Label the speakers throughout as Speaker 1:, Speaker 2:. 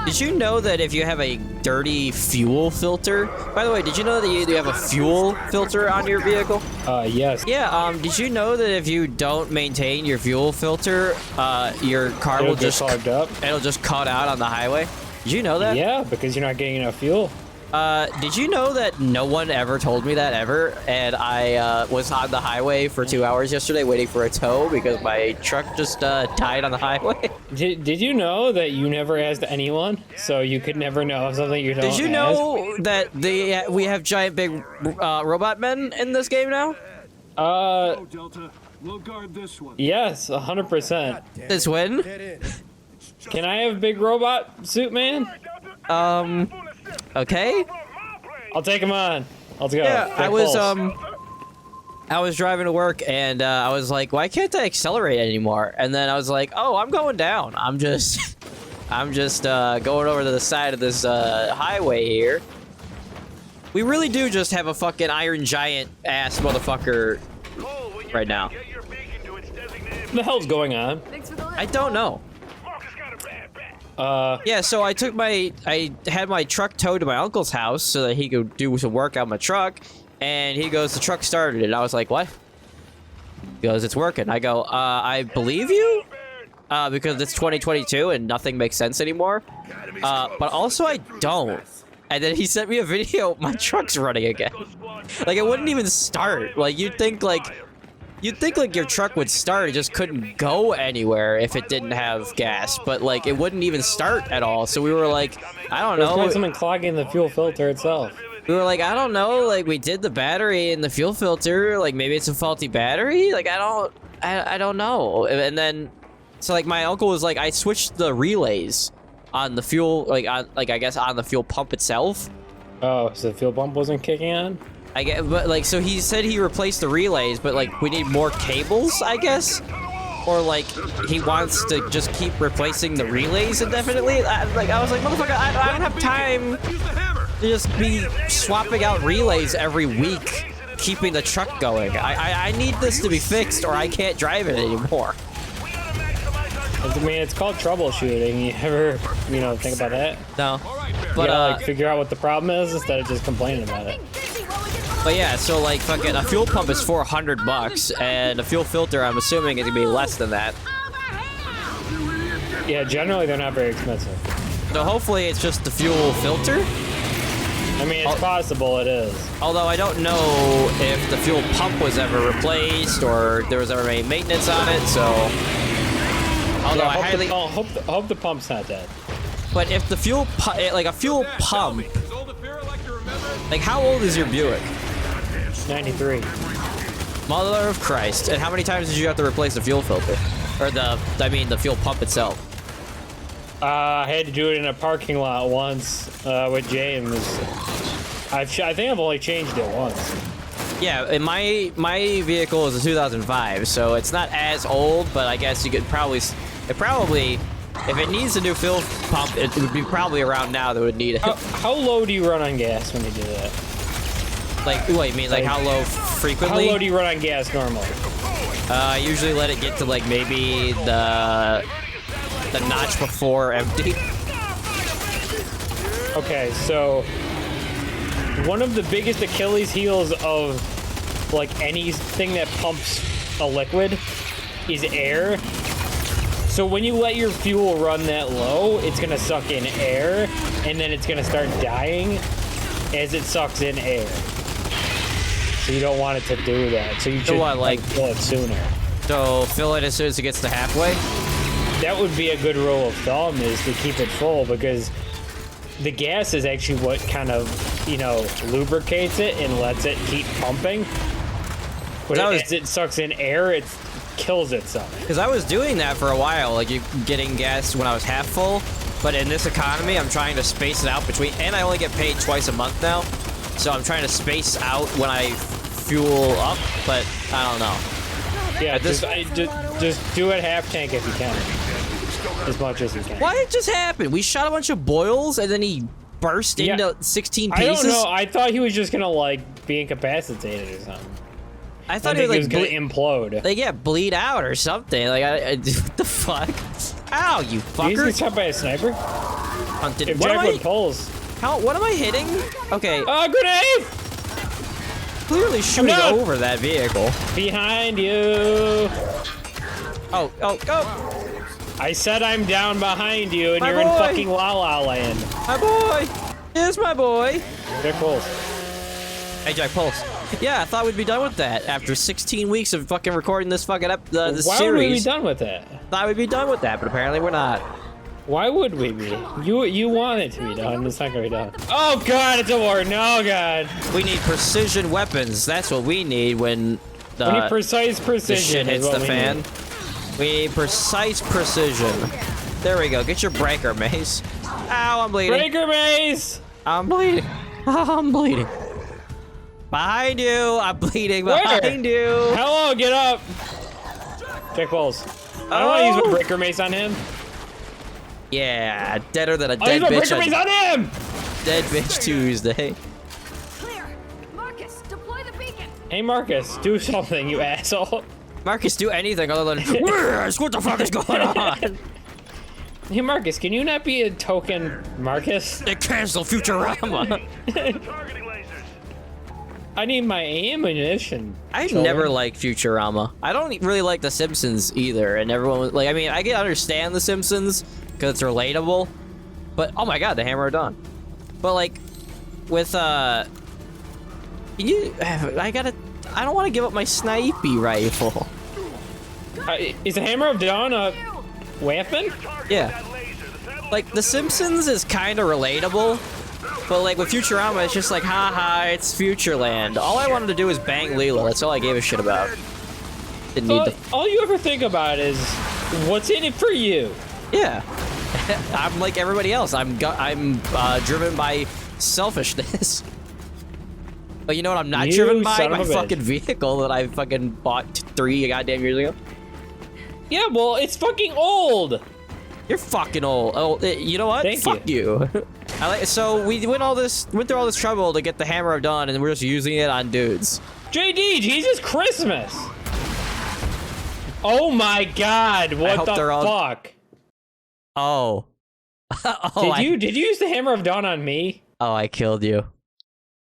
Speaker 1: Did you know that if you have a dirty fuel filter? By the way, did you know that you have a fuel filter on your vehicle?
Speaker 2: Yes.
Speaker 1: Yeah. Did you know that if you don't maintain your fuel filter, your car will just
Speaker 2: clogged up?
Speaker 1: It'll just cut out on the highway. Did you know that?
Speaker 2: Yeah, because you're not getting enough fuel.
Speaker 1: Did you know that no one ever told me that ever? And I was on the highway for 2 hours yesterday waiting for a tow because my truck just died on the highway.
Speaker 2: Did you know that you never asked anyone, so you could never know something you don't
Speaker 1: Did you know that we have giant big robot men in this game now?
Speaker 3: Delta, we'll guard this one.
Speaker 2: Yes, 100%.
Speaker 1: This win?
Speaker 2: Can I have a big robot suit, man?
Speaker 1: Okay.
Speaker 2: I'll take him on. Let's go.
Speaker 1: Yeah,
Speaker 2: Take
Speaker 1: I was driving to work and I was like, why can't I accelerate anymore? And then I was like, oh, I'm going down. I'm just going over to the side of this highway here. We really do just have a fucking iron giant ass motherfucker right now.
Speaker 2: What the hell's going on?
Speaker 1: I don't know. Yeah, so I had my truck towed to my uncle's house so that he could do some work on my truck, and he goes, the truck started, and I was like, what? He goes, it's working. I go, I believe you? Because it's 2022 and nothing makes sense anymore. But also I don't. And then he sent me a video, my truck's running again. Like, it wouldn't even start. Like, you'd think your truck would start, it just couldn't go anywhere if it didn't have gas, but like it wouldn't even start at all. So we were like, I don't know.
Speaker 2: There's something clogging the fuel filter itself.
Speaker 1: We were like, I don't know, like we did the battery in the fuel filter, like maybe it's a faulty battery, like I don't know. And then so like my uncle was like, I switched the relays on the fuel, I guess on the fuel pump itself.
Speaker 2: Oh, so the fuel pump wasn't kicking on?
Speaker 1: I get, but like, so he said he replaced the relays, but like we need more cables, I guess, or like he wants to just keep replacing the relays indefinitely. I was like, motherfucker, I don't have time to just be swapping out relays every week, keeping the truck going. I need this to be fixed, or I can't drive it anymore.
Speaker 2: I mean, it's called troubleshooting. You ever, think about that?
Speaker 1: No,
Speaker 2: but like figure out what the problem is instead of just complaining about it.
Speaker 1: But yeah, so like fucking a fuel pump is $400, and a fuel filter, I'm assuming, is gonna be less than that.
Speaker 2: Yeah, generally they're not very expensive.
Speaker 1: So hopefully it's just the fuel filter.
Speaker 2: I mean, it's possible it is.
Speaker 1: Although I don't know if the fuel pump was ever replaced or there was ever any maintenance on it. So, although
Speaker 2: yeah,
Speaker 1: I
Speaker 2: hope the pump's not dead.
Speaker 1: But if the fuel like a fuel pump, like how old is your Buick?
Speaker 2: 93.
Speaker 1: Mother of Christ! And how many times did you have to replace the fuel filter, or the fuel pump itself?
Speaker 2: I had to do it in a parking lot once with James. I think I've only changed it once.
Speaker 1: Yeah, and my vehicle is a 2005, so it's not as old, but I guess you could probably, if it needs a new fuel pump, it would be probably around now that would need it.
Speaker 2: How low do you run on gas when you do that?
Speaker 1: Like, what, you mean like how low frequently?
Speaker 2: How low do you run on gas normally?
Speaker 1: I usually let it get to like maybe the notch before empty.
Speaker 2: Okay, so one of the biggest Achilles heels of like anything that pumps a liquid is air. So when you let your fuel run that low, it's gonna suck in air, and then it's gonna start dying as it sucks in air. So you don't want it to do that. So you should fill it sooner.
Speaker 1: So fill it as soon as it gets to halfway?
Speaker 2: That would be a good rule of thumb, is to keep it full, because the gas is actually what kind of, lubricates it and lets it keep pumping. But as it sucks in air, it kills itself.
Speaker 1: Because I was doing that for a while, like getting gas when I was half full. But in this economy, I'm trying to space it out between, and I only get paid twice a month now. So I'm trying to space out when I fuel up, but I don't know.
Speaker 2: Yeah, just do it half tank if you can. As much as you can.
Speaker 1: Why did it just happen? We shot a bunch of boils and then he burst into 16 pieces?
Speaker 2: I don't know. I thought he was just gonna be incapacitated or something.
Speaker 1: I thought
Speaker 2: he was
Speaker 1: like
Speaker 2: gonna implode.
Speaker 1: Like, yeah, bleed out or something. Like, what the fuck? Ow, you
Speaker 2: Did you
Speaker 1: fucker!
Speaker 2: get shot by a sniper?
Speaker 1: Hunted.
Speaker 2: If
Speaker 1: What am
Speaker 2: Jack
Speaker 1: I?
Speaker 2: pulls.
Speaker 1: What am I hitting? Okay,
Speaker 2: Grenade!
Speaker 1: clearly shooting
Speaker 2: down.
Speaker 1: over that vehicle.
Speaker 2: Behind you.
Speaker 1: Oh.
Speaker 2: I said I'm down behind you, and
Speaker 1: My
Speaker 2: you're in
Speaker 1: boy.
Speaker 2: fucking La La Land.
Speaker 1: My boy! Here's my boy!
Speaker 2: Jack pulls.
Speaker 1: Hey, Jack, pulse. Yeah, I thought we'd be done with that after 16 weeks of fucking recording this fucking this
Speaker 2: Why
Speaker 1: series.
Speaker 2: would we be done with that?
Speaker 1: Thought we'd be done with that, but apparently we're not.
Speaker 2: Why would we be? You want it to be done. It's not gonna be done. Oh god, it's a war. No god.
Speaker 1: We need precision weapons. That's what we need when
Speaker 2: We need precise
Speaker 1: the
Speaker 2: precision.
Speaker 1: shit hits
Speaker 2: is what
Speaker 1: the
Speaker 2: we
Speaker 1: fan.
Speaker 2: need.
Speaker 1: We need precise precision. There we go. Get your breaker, Mace. Ow, I'm bleeding.
Speaker 2: Breaker maze.
Speaker 1: I'm bleeding. I'm bleeding. Behind you. I'm bleeding behind you.
Speaker 2: Hello, get up. Jack balls. I don't want to use my breaker mace on him.
Speaker 1: Yeah, deader than a
Speaker 2: I'll use
Speaker 1: dead
Speaker 2: my
Speaker 1: bitch.
Speaker 2: breaker mace on him.
Speaker 1: Dead bitch Tuesday.
Speaker 4: Clear. Marcus, deploy the beacon.
Speaker 2: Hey Marcus, do something, you asshole.
Speaker 1: Marcus, do anything other than what the fuck is going on?
Speaker 2: Hey Marcus, can you not be a token Marcus?
Speaker 1: They cancel Futurama.
Speaker 2: I need my ammunition.
Speaker 1: I've
Speaker 2: children.
Speaker 1: never liked Futurama. I don't really like The Simpsons either, and everyone was like, I mean, I can understand The Simpsons because it's relatable, but oh my god, the Hammer of Dawn. But like, with I don't want to give up my snipey rifle.
Speaker 2: Is the Hammer of Dawn a weapon?
Speaker 1: Yeah. Like, The Simpsons is kind of relatable, but like with Futurama, it's just like, haha, it's Futureland. All I wanted to do was bang Leela. That's all I gave a shit about. Didn't need to.
Speaker 2: All you ever think about is what's in it for you.
Speaker 1: Yeah. I'm like everybody else. I'm driven by selfishness. But you know what I'm not
Speaker 2: You
Speaker 1: driven by?
Speaker 2: son of
Speaker 1: My
Speaker 2: a bitch.
Speaker 1: fucking vehicle that I fucking bought 3 goddamn years ago.
Speaker 2: Yeah, well, it's fucking old.
Speaker 1: You're fucking old. Oh, you know what?
Speaker 2: Thank
Speaker 1: Fuck you. So we went through all this trouble to get the Hammer of Dawn, and we're just using it on dudes.
Speaker 2: JD, Jesus Christmas. Oh my god, what
Speaker 1: hope
Speaker 2: the
Speaker 1: they're all-
Speaker 2: fuck?
Speaker 1: Oh. Oh,
Speaker 2: Did you use the Hammer of Dawn on me?
Speaker 1: Oh, I killed you.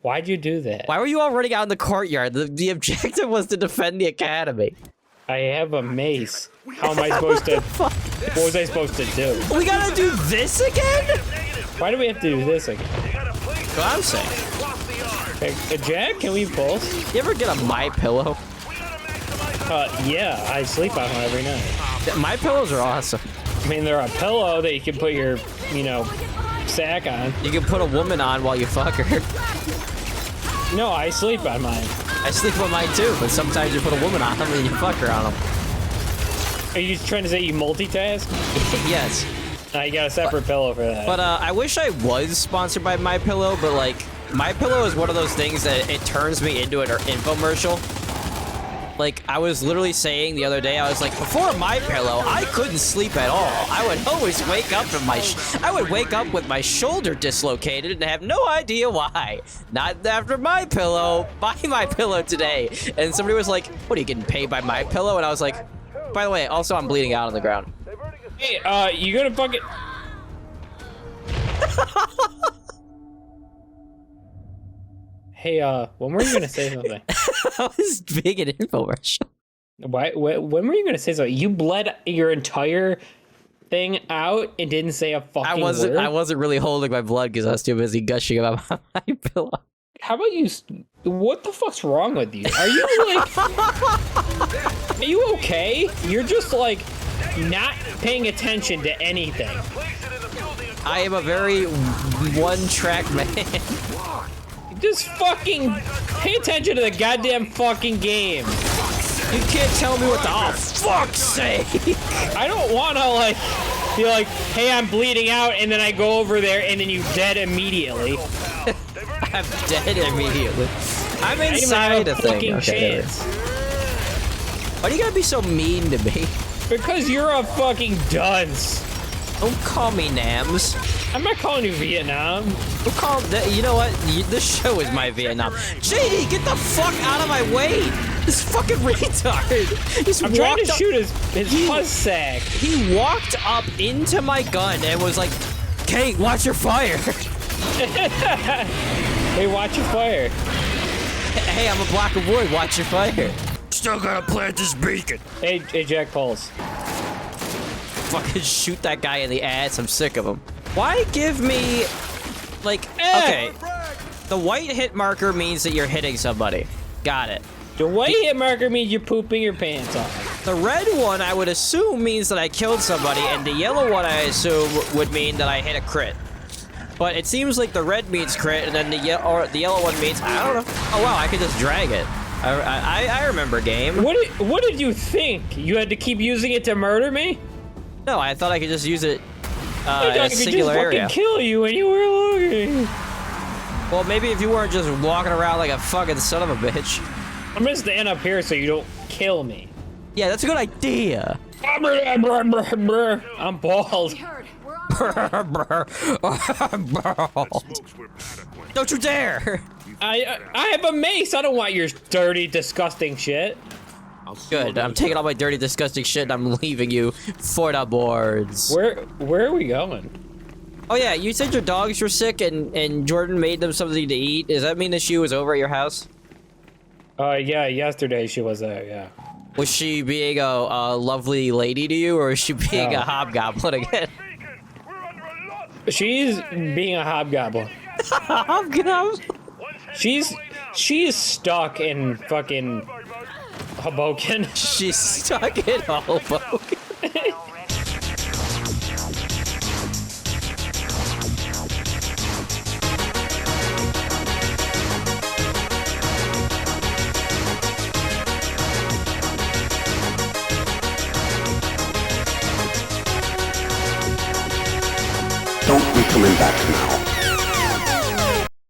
Speaker 2: Why'd you do that?
Speaker 1: Why were you all running out in the courtyard? The objective was to defend the academy.
Speaker 2: I have a mace. How am I supposed to... What was I supposed to do?
Speaker 1: We gotta do this again?
Speaker 2: Why do we have to do this again?
Speaker 1: That's what I'm saying.
Speaker 2: Hey, Jack, can we pulse?
Speaker 1: You ever get a My Pillow?
Speaker 2: Yeah, I sleep on them every night.
Speaker 1: My Pillows are awesome.
Speaker 2: I mean, they're a pillow that you can put your, sack on.
Speaker 1: You can put a woman on while you fuck her.
Speaker 2: No, I sleep on mine.
Speaker 1: I sleep on mine too, but sometimes you put a woman on them and you fuck her on them.
Speaker 2: Are you trying to say you multitask?
Speaker 1: Yes.
Speaker 2: You got a separate pillow for that.
Speaker 1: But I wish I was sponsored by My Pillow, but like My Pillow is one of those things that it turns me into an infomercial. Like I was literally saying the other day, I was like, before My Pillow, I couldn't sleep at all. I would always wake up with my shoulder dislocated and have no idea why. Not after My Pillow. Buy My Pillow today. And somebody was like, "What are you getting paid by My Pillow?" And I was like, by the way, also I'm bleeding out on the ground.
Speaker 2: Hey, you gonna fucking... Hey, when were you gonna say something?
Speaker 1: I was being an infomercial.
Speaker 2: When were you gonna say something? You bled your entire thing out and didn't say a fucking word?
Speaker 1: I wasn't really holding my blood because I was too busy gushing about My Pillow.
Speaker 2: How about you... What the fuck's wrong with you? Are you, like... Are you okay? You're just, like, not paying attention to anything.
Speaker 1: I am a very one-track man.
Speaker 2: Just fucking pay attention to the goddamn fucking game.
Speaker 1: You can't tell me what the... Oh, fuck's sake!
Speaker 2: I don't want to, like, be like, hey, I'm bleeding out, and then I go over there, and then you dead immediately.
Speaker 1: I'm dead immediately. I'm
Speaker 2: I
Speaker 1: inside
Speaker 2: have
Speaker 1: a thing.
Speaker 2: fucking
Speaker 1: Okay, there it
Speaker 2: chance.
Speaker 1: is. Why do you gotta be so mean to me?
Speaker 2: Because you're a fucking dunce.
Speaker 1: Don't call me Nams.
Speaker 2: I'm not calling you Vietnam.
Speaker 1: You know what? This show is my Vietnam. JD, get the fuck out of my way! This fucking retard.
Speaker 2: I'm trying to shoot his fuzz sack.
Speaker 1: He walked up into my gun and was like, "Kate, watch your fire."
Speaker 2: Hey, watch your fire.
Speaker 1: Hey, I'm a block of wood. Watch your fire. Still gotta plant this beacon.
Speaker 2: Hey, Jack Pulse.
Speaker 1: Fucking shoot that guy in the ass. I'm sick of him. Why give me, like, okay. The white hit marker means that you're hitting somebody. Got it.
Speaker 2: The white hit marker means you're pooping your pants off.
Speaker 1: The red one, I would assume, means that I killed somebody, and the yellow one, I assume, would mean that I hit a crit. But it seems like the red means crit, and then the yellow one means, I don't know. Oh wow, I could just drag it. I remember game.
Speaker 2: What did you think? You had to keep using it to murder me?
Speaker 1: No, I thought I could just use it in
Speaker 2: I
Speaker 1: a singular area.
Speaker 2: fucking kill you when you were looking.
Speaker 1: Well, maybe if you weren't just walking around like a fucking son of a bitch.
Speaker 2: I'm gonna stand up here so you don't kill me.
Speaker 1: Yeah, that's a good idea.
Speaker 2: I'm bald.
Speaker 4: We heard. We're on.
Speaker 1: Don't you dare!
Speaker 2: I have a mace. I don't want your dirty, disgusting shit.
Speaker 1: Good. I'm taking all my dirty, disgusting shit and I'm leaving you for the boards.
Speaker 2: Where are we going?
Speaker 1: Oh yeah, you said your dogs were sick and Jordan made them something to eat. Does that mean that she was over at your house?
Speaker 2: Yeah, yesterday she was there, yeah.
Speaker 1: Was she being a lovely lady to you, or was she being
Speaker 2: No.
Speaker 1: a hobgoblin again?
Speaker 2: She's being a hobgoblin.
Speaker 1: Hobgoblin?
Speaker 2: She's stuck in fucking Hoboken.
Speaker 1: She's stuck in Hoboken.
Speaker 5: Don't be coming back now.